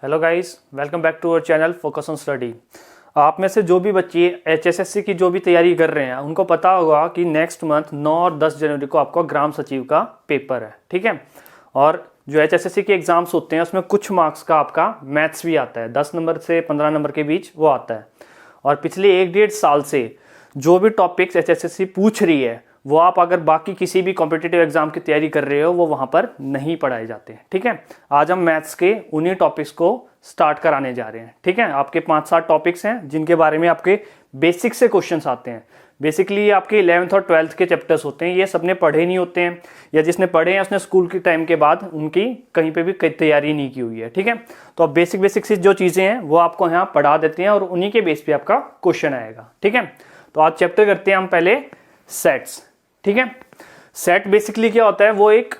Hello guys, welcome back to our channel focus on study. आप में से जो भी बच्चे एचएसएससी की जो भी तैयारी कर रहे हैं उनको पता होगा कि नेक्स्ट मंथ 9 और 10 जनवरी को आपका ग्राम सचिव का पेपर है, ठीक है। और जो एचएसएससी के एग्जाम्स होते हैं उसमें कुछ मार्क्स का आपका मैथ्स भी आता है, 10 नंबर से 15 नंबर के बीच वो आता है। और पिछले 1-1.5 साल से जो भी टॉपिक्स एचएसएससी पूछ रही है वो आप अगर बाकी किसी भी कॉम्पिटिटिव एग्जाम की तैयारी कर रहे हो वो वहाँ पर नहीं पढ़ाए जाते हैं, ठीक है। आज हम मैथ्स के उन्हीं टॉपिक्स को स्टार्ट कराने जा रहे हैं, ठीक है। आपके 5-7 टॉपिक्स हैं जिनके बारे में आपके बेसिक से क्वेश्चंस आते हैं। बेसिकली आपके 11th और 12th के चैप्टर्स होते हैं, ये सबने पढ़े नहीं होते हैं या जिसने पढ़े हैं उसने स्कूल के टाइम के बाद उनकी कहीं पे भी तैयारी नहीं की हुई है, ठीक है। तो अब बेसिक से जो चीज़ें हैं वो आपको यहाँ पढ़ा देते हैं और उन्हीं के बेस पे आपका क्वेश्चन आएगा, ठीक है। तो आज चैप्टर करते हैं हम पहले सेट्स, ठीक है। सेट बेसिकली क्या होता है, वो एक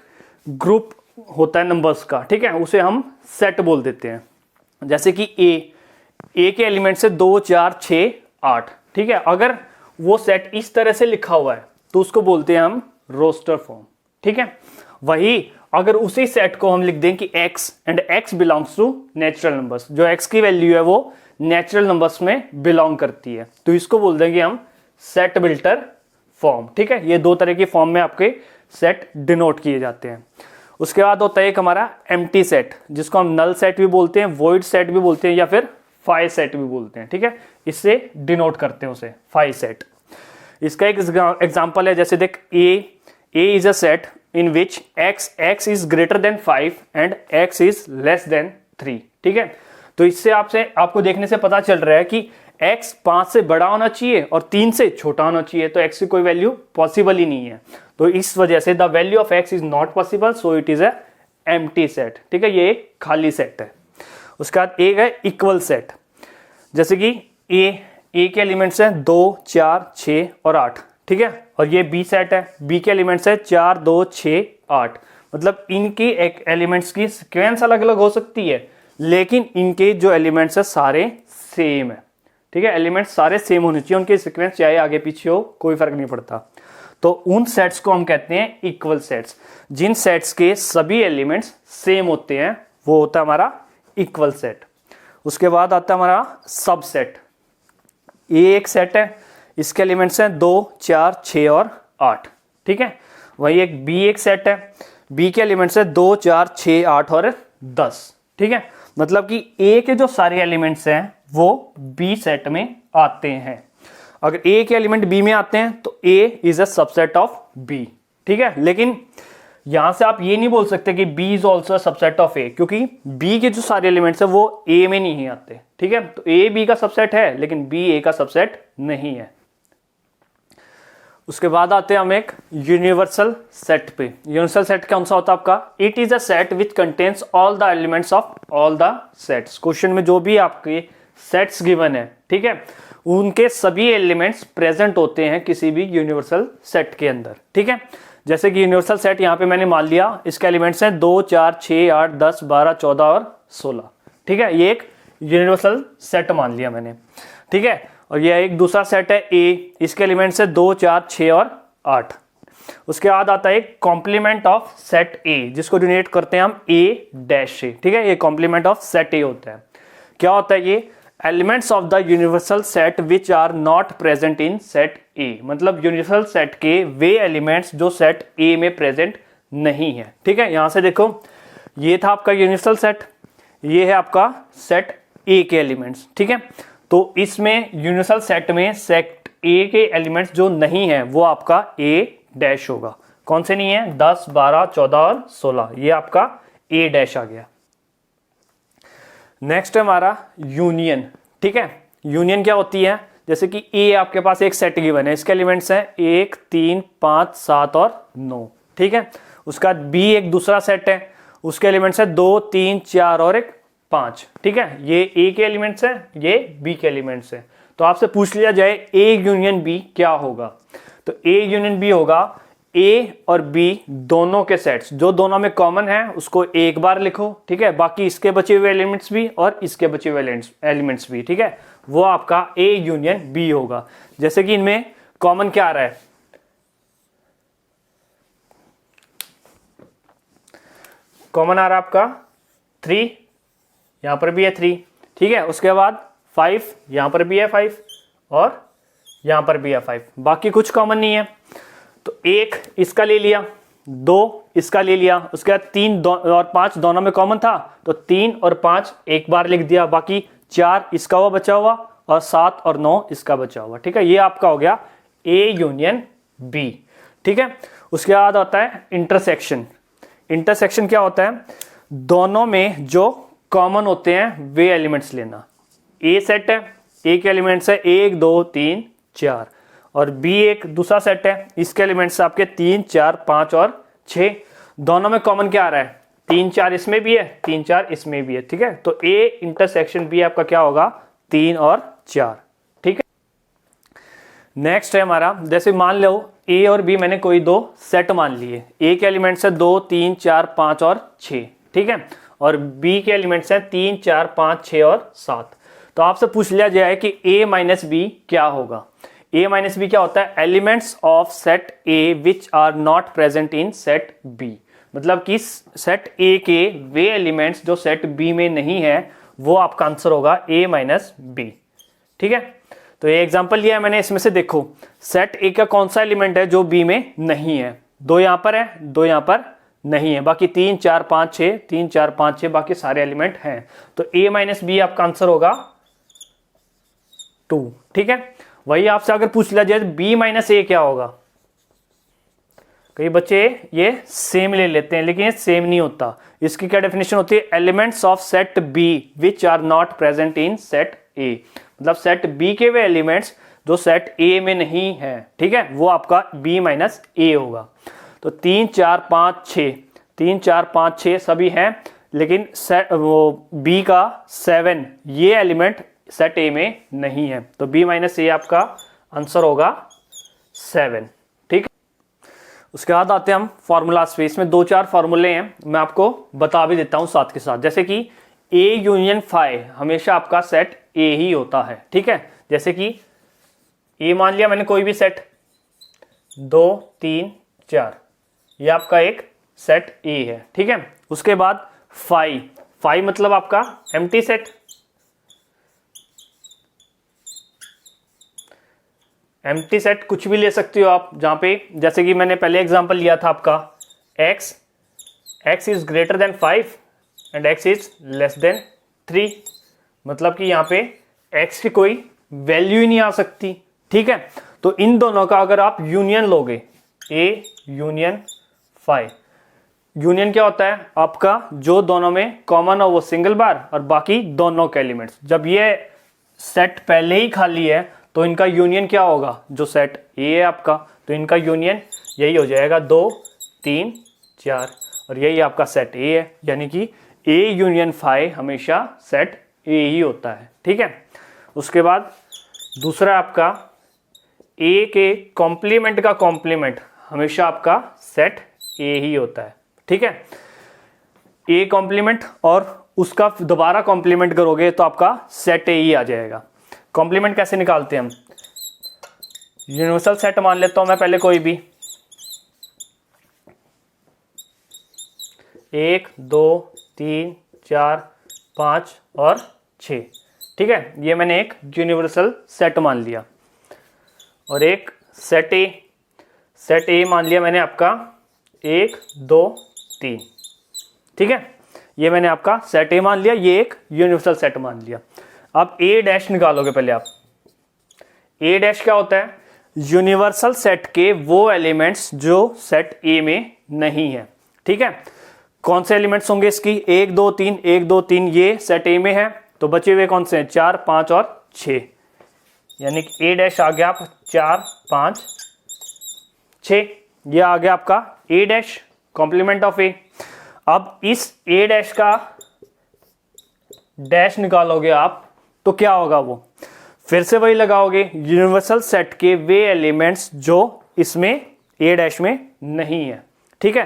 ग्रुप होता है नंबर्स का, ठीक है, उसे हम सेट बोल देते हैं। जैसे कि ए के एलिमेंट से 2, 4, 6, 8, ठीक है। अगर वो सेट इस तरह से लिखा हुआ है तो उसको बोलते हैं हम रोस्टर फॉर्म, ठीक है। वही अगर उसी सेट को हम लिख दें कि x and x belongs to natural numbers, जो x की वैल्यू है वो नेचुरल नंबर्स में बिलोंग करती है, तो इसको बोल देंगे हम सेट बिल्टर फॉर्म, ठीक है। ये दो तरह की फॉर्म में आपके सेट डिनोट किए जाते हैं। उसके बाद होता है एक हमारा एम्प्टी सेट, जिसको हम नल सेट भी बोलते हैं, वॉइड सेट भी बोलते हैं या फिर फाई सेट भी बोलते हैं, ठीक है। इससे डिनोट करते हैं उसे फाई सेट। इसका एक एग्जांपल है, जैसे देख A is a set in which x is greater than 5 and x is less than 3, ठीक है। तो इससे आपको देखने से पता चल रहा है कि x 5 से बड़ा होना चाहिए और 3 से छोटा होना चाहिए, तो x की कोई वैल्यू पॉसिबल ही नहीं है। तो इस वजह से the value of x is not possible, so it is a empty set, ठीक है। ये एक खाली सेट है। उसके बाद एक है इक्वल सेट, जैसे कि ए के एलिमेंट्स हैं 2, 4, 6 और 8, ठीक है। और ये बी सेट है, बी के एलिमेंट्स है 4, 2, 6, 8। मतलब इनकी एक एलिमेंट्स की सीक्वेंस अलग अलग हो सकती है लेकिन इनके जो एलिमेंट्स है सारे सेम है, ठीक है। एलिमेंट्स सारे सेम होने चाहिए, उनके सीक्वेंस चाहे आगे पीछे हो कोई फर्क नहीं पड़ता। तो उन सेट्स को हम कहते हैं इक्वल सेट्स। जिन सेट्स के सभी एलिमेंट्स सेम होते हैं वो होता है हमारा इक्वल सेट। उसके बाद आता है हमारा सबसेट। ये एक सेट है, इसके एलिमेंट्स हैं 2, 4, 6 और 8, ठीक है। वही एक बी एक सेट है, बी के एलिमेंट्स है 2, 4, 6, 8 और 10, ठीक है। मतलब कि ए के जो सारे एलिमेंट्स हैं वो बी सेट में आते हैं। अगर ए के एलिमेंट बी में आते हैं तो A is a subset of B, ठीक है। लेकिन यहां से आप ये नहीं बोल सकते कि B is also a subset of A, क्योंकि बी के जो सारे एलिमेंट्स है वो ए में नहीं आते, ठीक है। तो ए बी का सबसेट है लेकिन बी ए का सबसेट नहीं है। उसके बाद आते हैं हम एक यूनिवर्सल सेट पे। यूनिवर्सल सेट कौन सा होता है आपका? It is a set which contains all the elements of all the sets. Question में जो भी आपके सेट्स गिवन है, ठीक है, उनके सभी एलिमेंट्स प्रेजेंट होते हैं किसी भी यूनिवर्सल सेट के अंदर, ठीक है। जैसे कि यूनिवर्सल सेट यहां पे मैंने मान लिया, इसके एलिमेंट्स हैं 2, 4, 6, 8, 10, 12, 14 और 16, ठीक है। ये एक यूनिवर्सल सेट मान लिया मैंने, ठीक है। और ये एक दूसरा सेट है ए, इसके एलिमेंट्स है 2, 4, 6 और 8। उसके बाद आता है एक कॉम्प्लीमेंट ऑफ सेट ए, जिसको डिनोट करते हैं हम ए डैश से, ठीक है। ये कॉम्प्लीमेंट ऑफ सेट ए होता है। क्या होता है ये? Elements of the universal set which are not present in set A. मतलब यूनिवर्सल सेट के वे एलिमेंट्स जो सेट ए में प्रेजेंट नहीं है, ठीक है। यहां से देखो, ये था आपका यूनिवर्सल सेट, ये है आपका सेट ए के एलिमेंट्स, ठीक है। तो इसमें यूनिवर्सल सेट में सेट ए के एलिमेंट्स जो नहीं है वो आपका ए डैश होगा। कौन से नहीं है? 10, 12, 14 और 16, ये आपका ए डैश आ गया। नेक्स्ट है हमारा यूनियन, ठीक है। यूनियन क्या होती है? जैसे कि ए आपके पास एक सेट गिवन है, इसके एलिमेंट्स हैं 1, 3, 5, 7 और 9, ठीक है। उसका बी एक दूसरा सेट है, उसके एलिमेंट्स है 2, 3, 4 और 5, ठीक है। ये ए के एलिमेंट्स है, ये बी के एलिमेंट्स है। तो आपसे पूछ लिया जाए ए यूनियन बी क्या होगा, तो ए यूनियन बी होगा ए और बी दोनों के सेट्स जो दोनों में कॉमन है उसको एक बार लिखो, ठीक है। बाकी इसके बचे हुए एलिमेंट्स भी और इसके बचे हुए एलिमेंट्स भी, ठीक है, वो आपका ए यूनियन बी होगा। जैसे कि इनमें कॉमन क्या आ रहा है? कॉमन आ रहा है आपका 3, यहाँ पर भी है 3, ठीक है। उसके बाद 5, यहाँ पर भी है 5 और यहाँ पर भी है 5, बाकी कुछ कॉमन नहीं है। तो 1 इसका ले लिया, 2 इसका ले लिया, उसके बाद 3 और 5 दोनों में कॉमन था तो 3 और 5 एक बार लिख दिया, बाकी 4 इसका हुआ बचा हुआ और 7 और 9 इसका बचा हुआ, ठीक है। ये आपका हो गया A यूनियन B, ठीक है। उसके बाद आता है इंटरसेक्शन। इंटरसेक्शन क्या होता है? दोनों में जो कॉमन होते हैं वे एलिमेंट्स लेना। A सेट है, A के एलिमेंट्स है 1 2 3 4 और B एक दूसरा सेट है, इसके एलिमेंट्स आपके 3 4 5 और 6। दोनों में कॉमन क्या आ रहा है? 3 4 इसमें भी है, 3 4 इसमें भी है, ठीक है। तो A इंटरसेक्शन B आपका क्या होगा? 3 और 4, ठीक है। नेक्स्ट है हमारा, जैसे मान लो A और B मैंने कोई दो सेट मान लिए। A के एलिमेंट्स है 2 3 4 5 और 6, ठीक है, और B के एलिमेंट्स हैं 3 4 5 6 और 7। तो आपसे पूछ लिया जाए कि A माइनस B क्या होगा? A माइनस बी क्या होता है? Elements of set A which are not present in set B। मतलब कि सेट A के वे एलिमेंट्स जो सेट B में नहीं है वो आपका आंसर होगा A माइनस बी, ठीक है। तो ये एग्जांपल लिया है मैंने, इसमें से देखो सेट A का कौन सा एलिमेंट है जो B में नहीं है? 2 यहां पर है, 2 यहां पर नहीं है, बाकी 3 4 5 6 3 4 5 6 बाकी सारे एलिमेंट हैं। तो A माइनस बी आपका आंसर होगा 2, ठीक है। वही आपसे अगर पूछ लिया जाए B माइनस ए क्या होगा? कई बच्चे ये सेम ले लेते हैं, लेकिन ये सेम नहीं होता। इसकी क्या डेफिनेशन होती है? Elements of set B which are not present in set A। मतलब सेट B के वे एलिमेंट्स जो सेट A में नहीं है, ठीक है, वो आपका B माइनस ए होगा। तो 3 4 5 6 3 4 5 6 सभी हैं, लेकिन सेट वो B का 7 ये एलिमेंट सेट A में नहीं है, तो B माइनस ए आपका आंसर होगा 7, ठीक है। उसके बाद आते हैं हम फॉर्मूलाज पे। इसमें 2-4 फॉर्मूले हैं, मैं आपको बता भी देता हूं साथ के साथ। जैसे कि A यूनियन फाई हमेशा आपका सेट A ही होता है, ठीक है। जैसे कि A मान लिया मैंने कोई भी सेट 2 3 4, ये आपका एक सेट A है, ठीक है। उसके बाद फाई मतलब आपका एम्प्टी सेट। एम्प्टी सेट कुछ भी ले सकते हो आप, जहां पे जैसे कि मैंने पहले एग्जांपल लिया था आपका x is greater than 5 and x is less than 3। मतलब कि यहाँ पे x की कोई वैल्यू ही नहीं आ सकती, ठीक है। तो इन दोनों का अगर आप यूनियन लोगे, A यूनियन फाई, यूनियन क्या होता है? आपका जो दोनों में कॉमन हो वो सिंगल बार और बाकी दोनों के एलिमेंट्स। जब ये सेट पहले ही खाली है तो इनका यूनियन क्या होगा? जो सेट A है आपका, तो इनका यूनियन यही हो जाएगा 2 3 4 और यही आपका सेट A है। यानी कि A यूनियन फाई हमेशा सेट A ही होता है, ठीक है। उसके बाद दूसरा आपका A के कॉम्प्लीमेंट का कॉम्प्लीमेंट हमेशा आपका सेट A ही होता है, ठीक है। A कॉम्प्लीमेंट और उसका दोबारा कॉम्प्लीमेंट करोगे तो आपका सेट A ही आ जाएगा। कॉम्प्लीमेंट कैसे निकालते हैं हम? यूनिवर्सल सेट मान लेता हूं मैं पहले कोई भी, 1 2 3 4 5 और 6, ठीक है। ये मैंने एक यूनिवर्सल सेट मान लिया। और एक सेट ए मान लिया मैंने आपका 1 2 3, ठीक है। ये मैंने आपका सेट ए मान लिया, ये एक यूनिवर्सल सेट मान लिया। अब A डैश निकालोगे पहले आप। A डैश क्या होता है? यूनिवर्सल सेट के वो एलिमेंट्स जो सेट A में नहीं है, ठीक है। कौन से एलिमेंट्स होंगे इसकी? 1 2 3 1 2 3 ये सेट A में है, तो बचे हुए कौन से हैं? 4 5 और 6। यानी कि A डैश आ गया आप 4 5 6, ये आ गया आपका A dash complement of A। अब इस A डैश का डैश निकालोगे आप तो क्या होगा? वो फिर से वही लगाओगे, यूनिवर्सल सेट के वे एलिमेंट्स जो इसमें A डैश में नहीं है, ठीक है।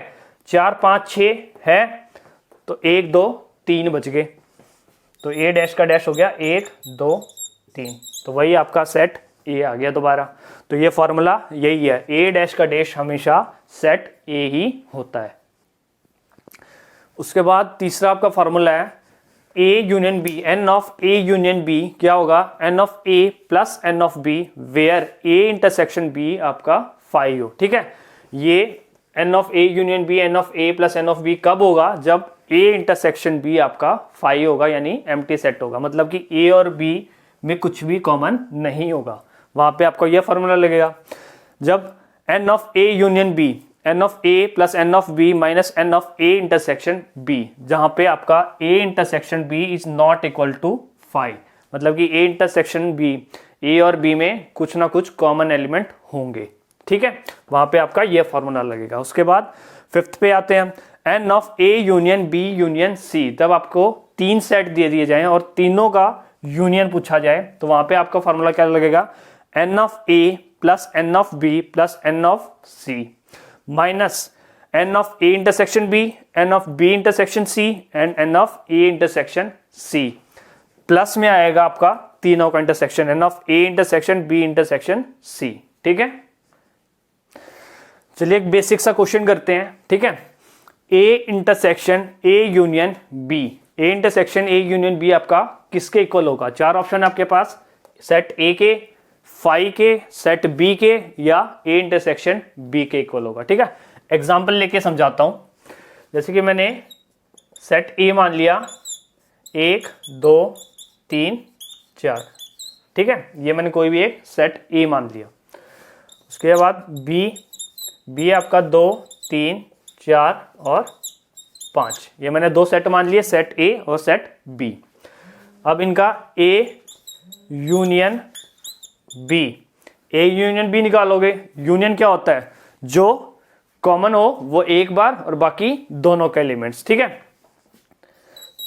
4 5 6 है तो 1 2 3 बच गए, तो A डैश का डैश हो गया 1 2 3, तो वही आपका सेट A आ गया दोबारा। तो ये फॉर्मूला यही है, A डैश का डैश हमेशा सेट A ही होता है। उसके बाद तीसरा आपका फॉर्मूला है A union B, n of A union B क्या होगा, n of A plus n of B where A intersection B आपका फाई हो। ठीक है, ये n of A union B, n of A plus n of B कब होगा, जब ए इंटरसेक्शन बी आपका फाई होगा, यानी एम्प्टी सेट होगा, मतलब कि ए और बी में कुछ भी कॉमन नहीं होगा, वहां पे आपको यह फॉर्मूला लगेगा। जब n of A union B, n of A plus n of B minus n of A intersection B, जहां पे आपका A intersection B is not equal to five, मतलब कि ए इंटरसेक्शन बी, ए और बी में कुछ ना कुछ कॉमन एलिमेंट होंगे। ठीक है, वहां पे आपका यह फॉर्मूला लगेगा। उसके बाद फिफ्थ पे आते हैं, n of A union B union C, तब आपको तीन सेट दे दिए जाए और तीनों का यूनियन पूछा जाए, तो वहां पे आपका फॉर्मूला क्या लगेगा, n of A plus n of B plus n of C minus n of A intersection B, n of B intersection C and n of A intersection C, plus में आएगा आपका तीनों का intersection, n of A intersection B intersection C. ठीक है, चलिए एक basic सा क्वेश्चन करते हैं। ठीक है, A intersection A union B, A intersection A union B आपका किसके इक्वल होगा, चार ऑप्शन आपके पास, सेट ए के, फाई के, सेट बी के या ए इंटरसेक्शन बी के इक्वल होगा। ठीक है, एग्जांपल लेके समझाता हूं। जैसे कि मैंने सेट ए मान लिया, 1 2 3 4। ठीक है, ये मैंने कोई भी एक सेट ए मान लिया। उसके बाद बी आपका 2 3 4 और 5, ये मैंने दो सेट मान लिए, सेट ए और सेट बी। अब इनका A union B, A union B निकालोगे। यूनियन क्या होता है, जो कॉमन हो वो एक बार और बाकी दोनों के एलिमेंट्स। ठीक है,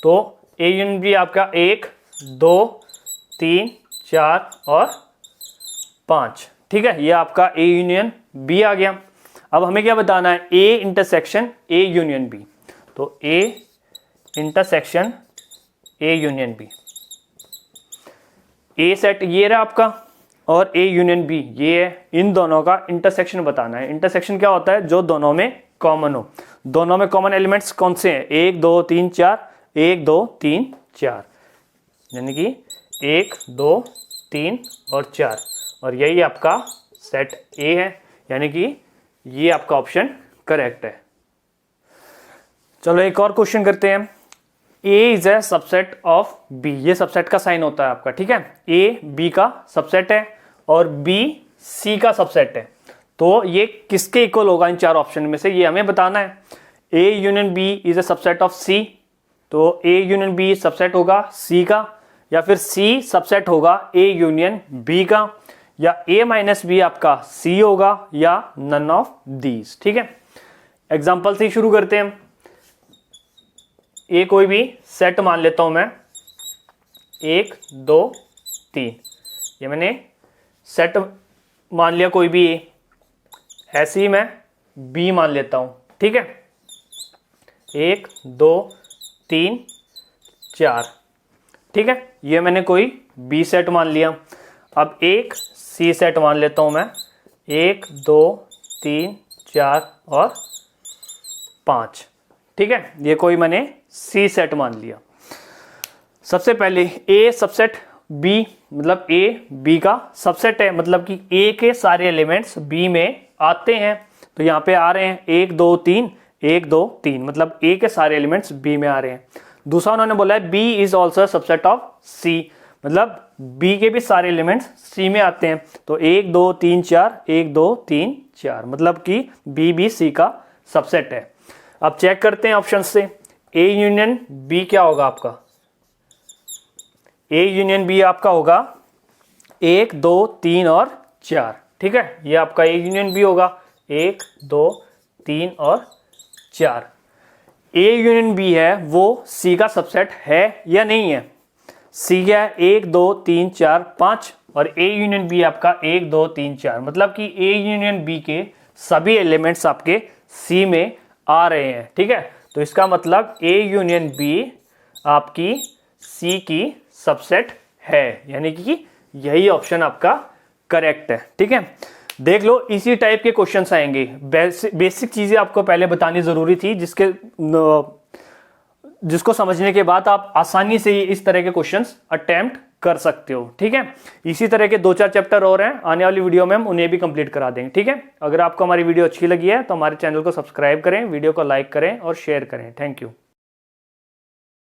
तो ए यूनियन बी आपका 1 2 3 4 और 5। ठीक है, ये आपका ए यूनियन बी आ गया। अब हमें क्या बताना है, A intersection A union B, तो A intersection A union B, A set ये रहा आपका और ए यूनियन बी ये है, इन दोनों का इंटरसेक्शन बताना है। इंटरसेक्शन क्या होता है, जो दोनों में कॉमन हो। दोनों में कॉमन एलिमेंट्स कौन से हैं, 1 2 3 4, 1 2 3 4, यानी कि 1 2 3 और 4, और यही आपका सेट ए है, यानी कि ये आपका ऑप्शन करेक्ट है। चलो एक और क्वेश्चन करते हैं। A is a subset of B, ये सबसेट का साइन होता है आपका। ठीक है, A B का सबसेट है और B C का सबसेट है, तो ये किसके इक्वल होगा इन चार ऑप्शन में से, ये हमें बताना है। A union B is a subset of C, तो A यूनियन B सबसेट होगा C का, या फिर C सबसेट होगा A यूनियन B का, या A माइनस B आपका C होगा, या नन ऑफ दीज। ठीक है, एग्जाम्पल से शुरू करते हैं। ए कोई भी सेट मान लेता हूं मैं, 1 2 3, ये मैंने सेट मान लिया कोई भी ए, ऐसे ही मैं बी मान लेता हूं। ठीक है, 1 2 3 4। ठीक है, ये मैंने कोई बी सेट मान लिया। अब एक सी सेट मान लेता हूं मैं, 1 2 3 4 और 5। ठीक है, ये कोई मैंने सी सेट मान लिया। सबसे पहले ए सबसेट बी, मतलब ए बी का सबसेट है, मतलब कि ए के सारे एलिमेंट्स बी में आते हैं, तो यहाँ पे आ रहे हैं 1 2 3 1 2 3, मतलब ए के सारे एलिमेंट्स बी में आ रहे हैं। दूसरा उन्होंने बोला है B is also subset of C, मतलब बी के भी सारे एलिमेंट्स सी में आते हैं, तो 1 2 3 4 1 2 3 4, मतलब कि बी भी सी का सबसेट है। अब चेक करते हैं ऑप्शन से, ए यूनियन बी क्या होगा आपका, ए यूनियन बी आपका होगा 1 2 3 और 4। ठीक है, ये आपका ए यूनियन बी होगा 1 2 3 और 4। ए यूनियन बी है वो सी का सबसेट है या नहीं है, सी क्या है 1 2 3 4 5, और ए यूनियन बी आपका 1 2 3 4, मतलब कि ए यूनियन बी के सभी एलिमेंट्स आपके सी में आ रहे हैं। ठीक है, तो इसका मतलब ए यूनियन बी आपकी सी की सबसेट है, यानी कि यही ऑप्शन आपका करेक्ट है। ठीक है, देख लो इसी टाइप के क्वेश्चंस आएंगे। बेसिक चीजें आपको पहले बतानी जरूरी थी, जिसको समझने के बाद आप आसानी से इस तरह के क्वेश्चंस अटेम्प्ट कर सकते हो। ठीक है, इसी तरह के 2-4 चैप्टर और हैं, आने वाली वीडियो में हम उन्हें भी कंप्लीट करा देंगे। ठीक है, अगर आपको हमारी वीडियो अच्छी लगी है तो हमारे चैनल को सब्सक्राइब करें, वीडियो को लाइक करें और शेयर करें। Thank you.